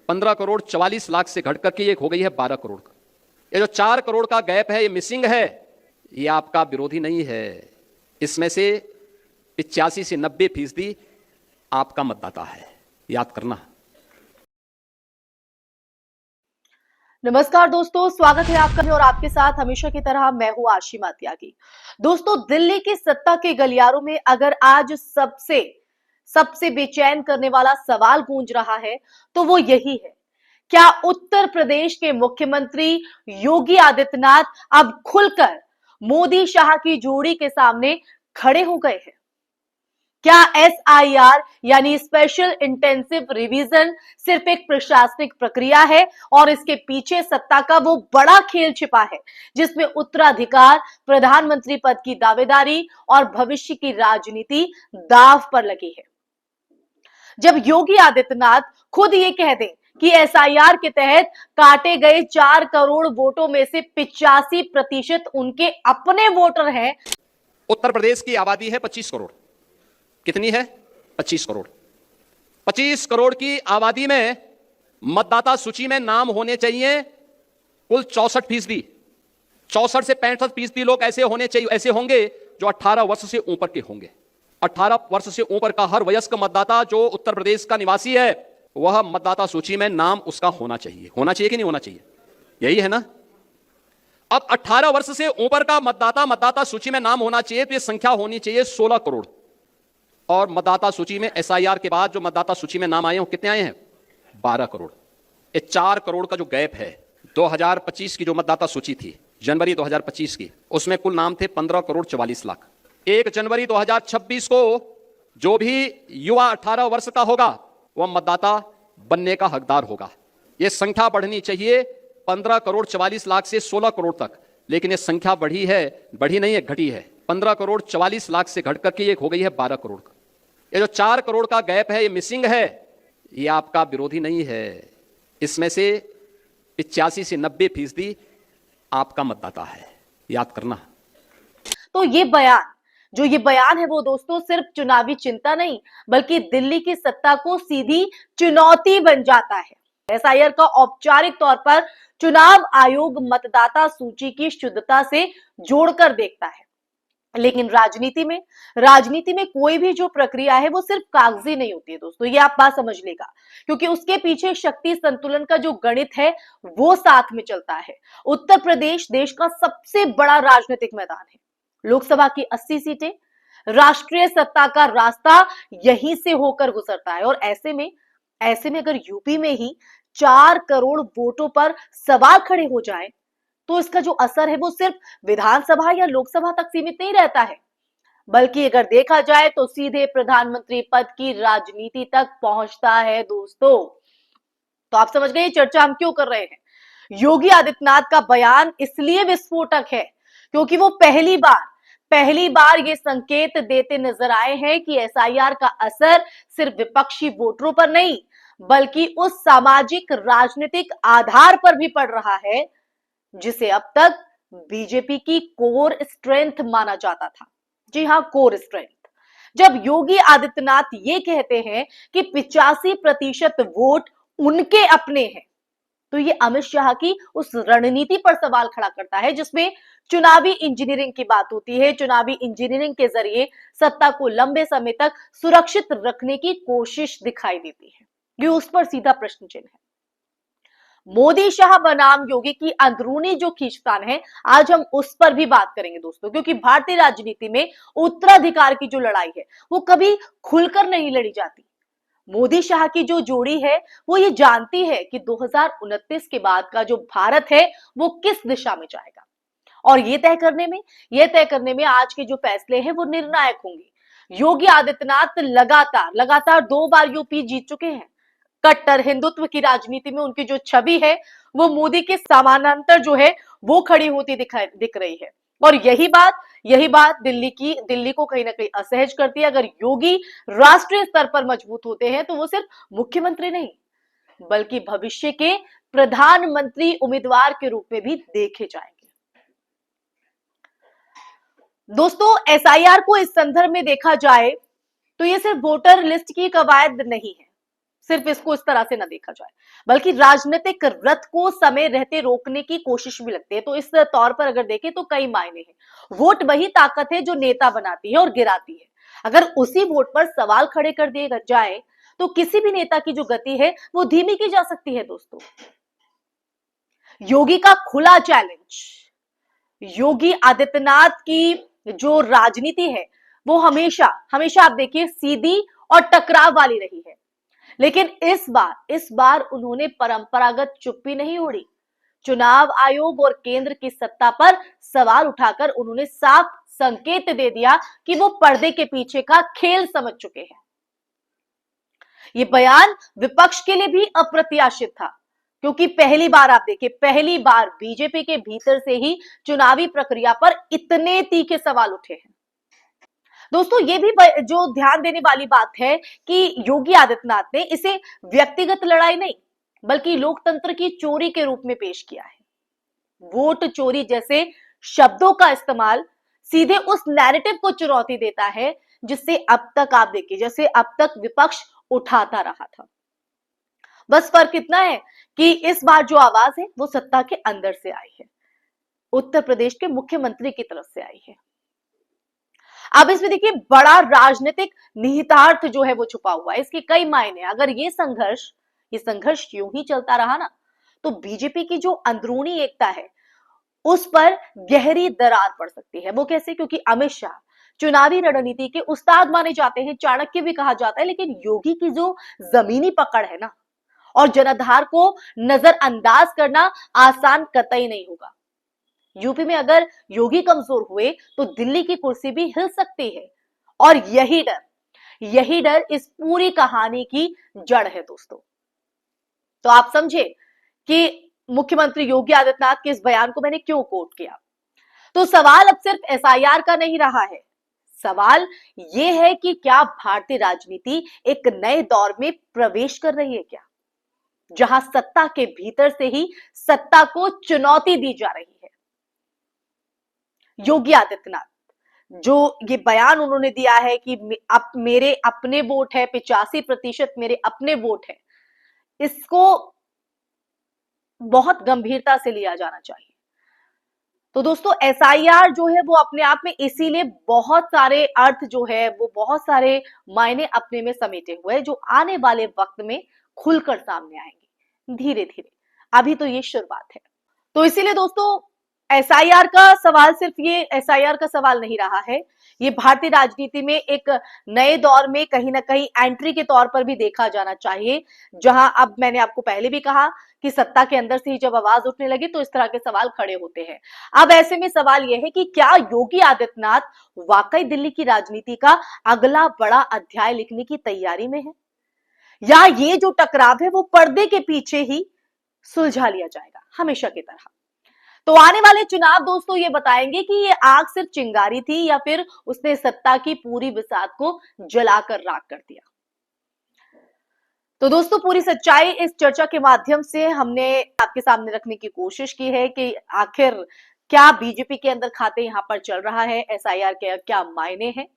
15,44,00,000 से घट करके ये हो गई है 12 करोड़ का। ये जो 4 करोड़ का गैप है, ये मिसिंग है, ये आपका विरोधी नहीं है। इसमें से 85 से 90% आपका मतदाता है, याद करना। नमस्कार दोस्तों, स्वागत है आपका और आपके साथ हमेशा की तरह मैं हूं आशिमा त्यागी। दोस्तों, दिल्ली की सत्ता के गलियारों में अगर आज सबसे बेचैन करने वाला सवाल गूंज रहा है तो वो यही है, क्या उत्तर प्रदेश के मुख्यमंत्री योगी आदित्यनाथ अब खुलकर मोदी शाह की जोड़ी के सामने खड़े हो गए हैं? क्या एसआईआर यानी स्पेशल इंटेंसिव रिवीजन सिर्फ एक प्रशासनिक प्रक्रिया है और इसके पीछे सत्ता का वो बड़ा खेल छिपा है जिसमें उत्तराधिकार, प्रधानमंत्री पद की दावेदारी और भविष्य की राजनीति दांव पर लगी है? जब योगी आदित्यनाथ खुद ये कह दें कि एसआईआर के तहत काटे गए 4 करोड़ वोटों में से 85% उनके अपने वोटर हैं। उत्तर प्रदेश की आबादी है 25 करोड़। कितनी है? 25 करोड़। 25 करोड़ की आबादी में मतदाता सूची में नाम होने चाहिए कुल 64%। 64 से 65% लोग ऐसे होने चाहिए, ऐसे होंगे जो 18 वर्ष से ऊपर के होंगे। 18 वर्ष से ऊपर का हर वयस्क मतदाता जो उत्तर प्रदेश का निवासी है, वह मतदाता सूची में नाम उसका होना चाहिए। होना चाहिए कि नहीं होना चाहिए? यही है ना। अब 18 वर्ष से ऊपर का मतदाता सूची में नाम होना चाहिए, तो यह संख्या होनी चाहिए 16 करोड़। और मतदाता सूची में एसआईआर के बाद जो मतदाता सूची में नाम आए हैं, वो कितने आए हैं? 12 करोड़। ये 4 करोड़ का जो गैप है, 2025 की जो मतदाता सूची थी, जनवरी 2025 की, उसमें कुल नाम थे 15,44,00,000। 1 जनवरी 2026 को जो भी युवा 18 वर्ष का होगा, वह मतदाता बनने का हकदार होगा। यह संख्या बढ़नी चाहिए 15,44,00,000 से 16 करोड़ तक, लेकिन यह संख्या बढ़ी नहीं है, घटी है। 15,44,00,000 से घट करके ये हो गई है 12 करोड़ का। ये जो 4 करोड़ का गैप है, ये मिसिंग है, ये आपका विरोधी नहीं है। इसमें से 85 से 90% आपका मतदाता है, याद करना। तो ये बयान है वो दोस्तों सिर्फ चुनावी चिंता नहीं, बल्कि दिल्ली की सत्ता को सीधी चुनौती बन जाता है। एसआईआर का औपचारिक तौर पर चुनाव आयोग मतदाता सूची की शुद्धता से जोड़कर देखता है, लेकिन राजनीति में कोई भी जो प्रक्रिया है वो सिर्फ कागजी नहीं होती है दोस्तों, ये आप बात समझ लेगा, क्योंकि उसके पीछे शक्ति संतुलन का जो गणित है वो साथ में चलता है। उत्तर प्रदेश देश का सबसे बड़ा राजनीतिक मैदान है। लोकसभा की 80 सीटें, राष्ट्रीय सत्ता का रास्ता यहीं से होकर गुजरता है। और ऐसे में अगर यूपी में ही 4 करोड़ वोटों पर सवाल खड़े हो जाए तो इसका जो असर है वो सिर्फ विधानसभा या लोकसभा तक सीमित नहीं रहता है, बल्कि अगर देखा जाए तो सीधे प्रधानमंत्री पद की राजनीति तक पहुंचता है दोस्तों। तो आप समझ गए चर्चा हम क्यों कर रहे हैं। योगी आदित्यनाथ का बयान इसलिए विस्फोटक है क्योंकि वो पहली बार ये संकेत देते नजर आए हैं कि एसआईआर का असर सिर्फ विपक्षी वोटरों पर नहीं, बल्कि उस सामाजिक राजनीतिक आधार पर भी पड़ रहा है जिसे अब तक बीजेपी की कोर स्ट्रेंथ माना जाता था। जी हां, कोर स्ट्रेंथ। जब योगी आदित्यनाथ ये कहते हैं कि 85% वोट उनके अपने हैं, तो ये अमित शाह की उस रणनीति पर सवाल खड़ा करता है जिसमें चुनावी इंजीनियरिंग की बात होती है। चुनावी इंजीनियरिंग के जरिए सत्ता को लंबे समय तक सुरक्षित रखने की कोशिश दिखाई देती है। ये उस पर सीधा प्रश्न चिन्ह है। मोदी शाह बनाम योगी की अंदरूनी जो खींचतान है, आज हम उस पर भी बात करेंगे दोस्तों, क्योंकि भारतीय राजनीति में उत्तराधिकार की जो लड़ाई है वो कभी खुलकर नहीं लड़ी जाती। मोदी शाह की जो जोड़ी है वो ये जानती है कि 2029 के बाद का जो भारत है वो किस दिशा में जाएगा, और ये तय करने में आज के जो फैसले हैं वो निर्णायक होंगे। योगी आदित्यनाथ लगातार 2 बार यूपी जीत चुके हैं। कट्टर हिंदुत्व की राजनीति में उनकी जो छवि है वो मोदी के समानांतर जो है वो खड़ी होती दिख रही है। और यही बात दिल्ली को कहीं ना कहीं असहज करती है। अगर योगी राष्ट्रीय स्तर पर मजबूत होते हैं तो वो सिर्फ मुख्यमंत्री नहीं, बल्कि भविष्य के प्रधानमंत्री उम्मीदवार के रूप में भी देखे जाएंगे। दोस्तों, एसआईआर को इस संदर्भ में देखा जाए तो ये सिर्फ वोटर लिस्ट की कवायद नहीं है, सिर्फ इसको इस तरह से न देखा जाए, बल्कि राजनीतिक रथ को समय रहते रोकने की कोशिश भी लगती है। तो इस तौर पर अगर देखें तो कई मायने हैं। वोट वही ताकत है जो नेता बनाती है और गिराती है। अगर उसी वोट पर सवाल खड़े कर दिए जाए तो किसी भी नेता की जो गति है वो धीमी की जा सकती है। दोस्तों, योगी का खुला चैलेंज, योगी आदित्यनाथ की जो राजनीति है वो हमेशा हमेशा आप देखिए सीधी और टकराव वाली रही है, लेकिन इस बार उन्होंने परंपरागत चुप्पी नहीं ओढ़ी। चुनाव आयोग और केंद्र की सत्ता पर सवाल उठाकर उन्होंने साफ संकेत दे दिया कि वो पर्दे के पीछे का खेल समझ चुके हैं। ये बयान विपक्ष के लिए भी अप्रत्याशित था, क्योंकि पहली बार आप देखिए, पहली बार बीजेपी के भीतर से ही चुनावी प्रक्रिया पर इतने तीखे सवाल उठे हैं। दोस्तों, ये भी जो ध्यान देने वाली बात है कि योगी आदित्यनाथ ने इसे व्यक्तिगत लड़ाई नहीं बल्कि लोकतंत्र की चोरी के रूप में पेश किया है। वोट चोरी जैसे शब्दों का इस्तेमाल सीधे उस नैरेटिव को चुनौती देता है जिससे अब तक आप देखिए, जैसे अब तक विपक्ष उठाता रहा था। बस फर्क इतना है कि इस बार जो आवाज है वो सत्ता के अंदर से आई है, उत्तर प्रदेश के मुख्यमंत्री की तरफ से आई है। अब इसमें देखिए बड़ा राजनीतिक निहितार्थ जो है वो छुपा हुआ है, इसके कई मायने। अगर ये संघर्ष यूं ही चलता रहा ना तो बीजेपी की जो अंदरूनी एकता है उस पर गहरी दरार पड़ सकती है। वो कैसे? क्योंकि अमित शाह चुनावी रणनीति के उस्ताद माने जाते हैं, चाणक्य भी कहा जाता है, लेकिन योगी की जो जमीनी पकड़ है ना और जनाधार को नजरअंदाज करना आसान कतई नहीं होगा। यूपी में अगर योगी कमजोर हुए तो दिल्ली की कुर्सी भी हिल सकती है, और यही डर इस पूरी कहानी की जड़ है। दोस्तों, तो आप समझे कि मुख्यमंत्री योगी आदित्यनाथ के इस बयान को मैंने क्यों कोट किया। तो सवाल अब सिर्फ एसआईआर का नहीं रहा है, सवाल यह है कि क्या भारतीय राजनीति एक नए दौर में प्रवेश कर रही है क्या, जहां सत्ता के भीतर से ही सत्ता को चुनौती दी जा रही है। योगी आदित्यनाथ जो ये बयान उन्होंने दिया है कि अब मेरे अपने वोट है, 85% मेरे अपने वोट है, इसको बहुत गंभीरता से लिया जाना चाहिए। तो दोस्तों, एसआईआर जो है वो अपने आप में इसीलिए बहुत सारे अर्थ जो है वो बहुत सारे मायने अपने में समेटे हुए हैं, जो आने वाले वक्त में खुलकर सामने आएंगे धीरे धीरे। अभी तो ये शुरुआत है। तो इसीलिए दोस्तों, एसआईआर का सवाल सिर्फ ये एसआईआर का सवाल नहीं रहा है, ये भारतीय राजनीति में एक नए दौर में कहीं ना कहीं एंट्री के तौर पर भी देखा जाना चाहिए, जहां अब मैंने आपको पहले भी कहा कि सत्ता के अंदर से ही जब आवाज उठने लगी तो इस तरह के सवाल खड़े होते हैं। अब ऐसे में सवाल यह है कि क्या योगी आदित्यनाथ वाकई दिल्ली की राजनीति का अगला बड़ा अध्याय लिखने की तैयारी में है, या ये जो टकराव है वो पर्दे के पीछे ही सुलझा लिया जाएगा हमेशा की तरह। तो आने वाले चुनाव दोस्तों ये बताएंगे कि ये आग सिर्फ चिंगारी थी या फिर उसने सत्ता की पूरी बिसात को जलाकर राख कर दिया। तो दोस्तों, पूरी सच्चाई इस चर्चा के माध्यम से हमने आपके सामने रखने की कोशिश की है कि आखिर क्या बीजेपी के अंदर खाते यहां पर चल रहा है, एसआईआर के क्या मायने हैं।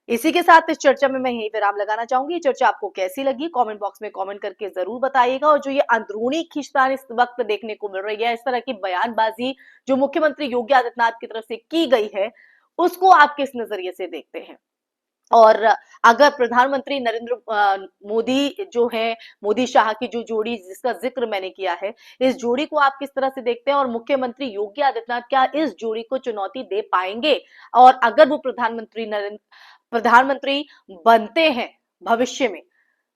इसी के साथ इस चर्चा में मैं यही विराम लगाना चाहूंगी। ये चर्चा आपको कैसी लगी कमेंट बॉक्स में कमेंट करके जरूर बताइएगा। और जो ये अंदरूनी खींचतान इस वक्त देखने को मिल रही है, इस तरह की बयानबाजी जो मुख्यमंत्री योगी आदित्यनाथ की तरफ से की गई है, उसको आप किस नजरिए से देखते हैं। और अगर प्रधानमंत्री नरेंद्र मोदी जो है, मोदी शाह की जो जोड़ी जिसका जिक्र मैंने किया है, इस जोड़ी को आप किस तरह से देखते हैं, और मुख्यमंत्री योगी आदित्यनाथ क्या इस जोड़ी को चुनौती दे पाएंगे, और अगर वो प्रधानमंत्री बनते हैं भविष्य में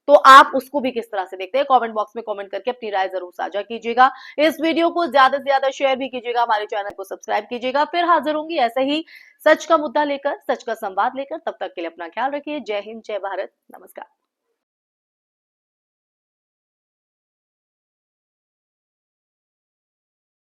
तो आप उसको भी किस तरह से देखते हैं। कमेंट बॉक्स में कमेंट करके अपनी राय जरूर साझा कीजिएगा। इस वीडियो को ज्यादा से ज्यादा शेयर भी कीजिएगा, हमारे चैनल को सब्सक्राइब कीजिएगा। फिर हाजिर होंगी ऐसे ही सच का मुद्दा लेकर, सच का संवाद लेकर। तब तक के लिए अपना ख्याल रखिए। जय हिंद, जय भारत, नमस्कार।